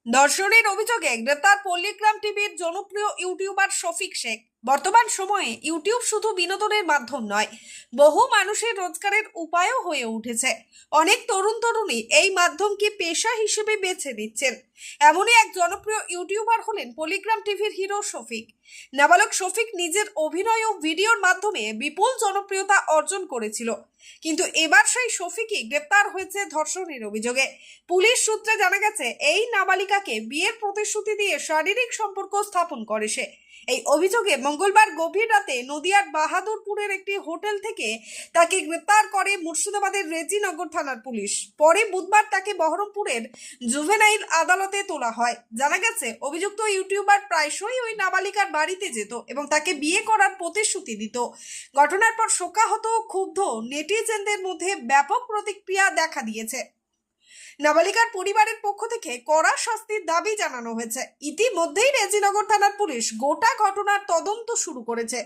ধর্ষণের অভিযোগে গ্রেপ্তার পল্লীগ্রাম টিভির জনপ্রিয় ইউটিউবার শফিক শেখ। বর্তমান সময়ে ইউটিউব শুধু বিনোদনের মাধ্যম নয়, বহু মানুষের রোজগারের উপায়ও হয়ে উঠেছে। অনেক তরুণ তরুণী এই মাধ্যমকে পেশা হিসেবে বেছে নিচ্ছেন। এমনই এক জনপ্রিয় ইউটিউবার হলেন পল্লীগ্রাম টিভির হিরো শফিক। নাবালক শফিক নিজের অভিনয় ও ভিডিওর মাধ্যমে বিপুল জনপ্রিয়তা অর্জন করেছিল, কিন্তু এবার সেই শফিকই গ্রেপ্তার হয়েছে ধর্ষণের অভিযোগে। পুলিশ সূত্রে জানা গেছে, এই নাবালিকাকে বিয়ের প্রতিশ্রুতি দিয়ে শারীরিক সম্পর্ক স্থাপন করে সে। এই অভিযোগে মঙ্গলবার গভীর রাতে নদিয়ার বাহাদুরপুরের একটি হোটেল থেকে তাকে গ্রেপ্তার করে মুর্শিদাবাদের রেজিনগর থানার পুলিশ। পরে বুধবার তাকে বহরমপুরের জুভেনাইল আদালতে তোলা হয়। জানা গেছে, অভিযুক্ত ইউটিউবার প্রায়শই ওই নাবালিকার বাড়িতে যেত এবং তাকে বিয়ে করার প্রতিশ্রুতি দিত। ঘটনার পর শোকাহত ও ক্ষুব্ধ নেটিজেনদের মধ্যে ব্যাপক প্রতিক্রিয়া দেখা দিয়েছে। নাবালিকার পরিবারের পক্ষ থেকে কড়া শাস্তির দাবি জানানো হয়েছে। ইতিমধ্যেই রেজিনগর থানার পুলিশ গোটা ঘটনার তদন্ত শুরু করেছে।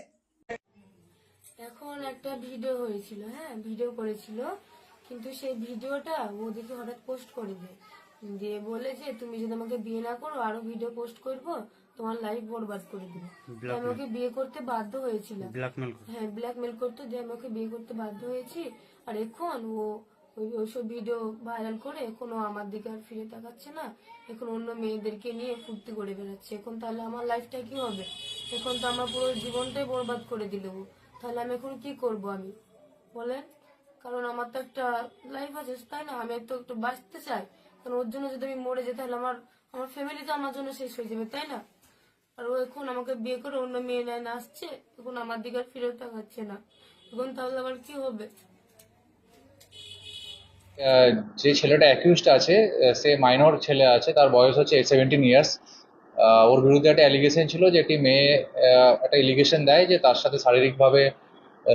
এখন একটা ভিডিও হয়েছিল, ভিডিও করেছিল, কিন্তু সেই ভিডিওটা ও দেখে হঠাৎ পোস্ট করে দেয়, দিয়ে বলে যে তুমি যদি আমাকে বিয়ে না করো আরো ভিডিও পোস্ট করবো, তোমার লাইফ বরবাদ করে দিবে। আমি ওকে বিয়ে করতে বাধ্য হয়েছিলাম, ব্ল্যাকমেল করতো, যে আমি ওকে বিয়ে করতে বাধ্য হয়েছি। আর এখন ও ওইসব ভিডিও ভাইরাল করে এখনো আমার দিকে আর ফিরে তাকাচ্ছে না, এখন অন্য মেয়েদেরকে নিয়ে ফুর্তি করে বেড়াচ্ছে। এখন তাহলে আমার লাইফটা কি হবে? এখন তো আমার পুরো জীবনটাই বরবাদ করে দিল। তাহলে আমি এখন কি করব আমি বলেন? কারণ আমার তো একটা লাইফ আছে, তাই না? আমি তো একটু বাঁচতে চাই, কারণ ওর জন্য যদি আমি মরে যাই তাহলে আমার আমার ফ্যামিলি তো আমার জন্য শেষ হয়ে যাবে, তাই না? আর ও এখন আমাকে বিয়ে করে অন্য মেয়ে নেয় না আসছে, এখন আমার দিকে আর ফিরেও তাকাচ্ছে না, এখন তাহলে আবার কি হবে? যে ছেলেটা অ্যাকিউজড আছে, সে মাইনর ছেলে আছে, তার বয়স হচ্ছে 17 ইয়ার্স। ওর বিরুদ্ধে একটা অ্যালিগেশন ছিল যে একটি মেয়ে একটা এলিগেশন দেয় যে তার সাথে শারীরিকভাবে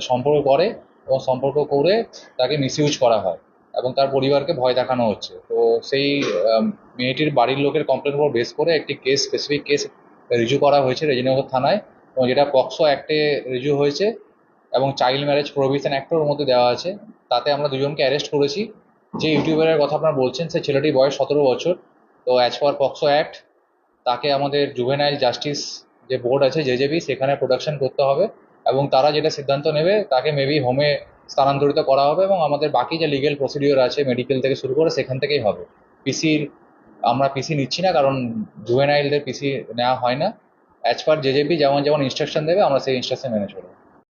সম্পর্ক করে এবং সম্পর্ক করে তাকে মিসইউজ করা হয় এবং তার পরিবারকে ভয় দেখানো হচ্ছে। তো সেই মেয়েটির বাড়ির লোকের কমপ্লেন উপর বেস করে একটি স্পেসিফিক কেস রিজু করা হয়েছে রেজিনগর থানায়, এবং যেটা পক্সো অ্যাক্টে রিজু হয়েছে এবং চাইল্ড ম্যারেজ প্রোহিবিশন অ্যাক্টের মধ্যে দেওয়া আছে। তাতে আমরা দুজনকে অ্যারেস্ট করেছি। যে ইউটিউবারের কথা আপনারা বলছেন, সে ছেলেটির বয়স 17 বছর। তো অ্যাজ পার পক্সো অ্যাক্ট তাকে আমাদের জুভেনাইল জাস্টিস যে বোর্ড আছে, জেজেবি, সেখানে প্রোডাকশন করতে হবে এবং তারা যেটা সিদ্ধান্ত নেবে তাকে মেবি হোমে স্থানান্তরিত করা হবে এবং আমাদের বাকি যে লিগেল প্রসিডিওর আছে মেডিকেল থেকে শুরু করে সেখান থেকেই হবে। আমরা পিসি নিচ্ছি না, কারণ জুভেনাইলদের পিসি নেওয়া হয় না। অ্যাজ পার জেজেবি যেমন যেমন ইনস্ট্রাকশন দেবে আমরা সেই ইনস্ট্রাকশন মেনে চলবো।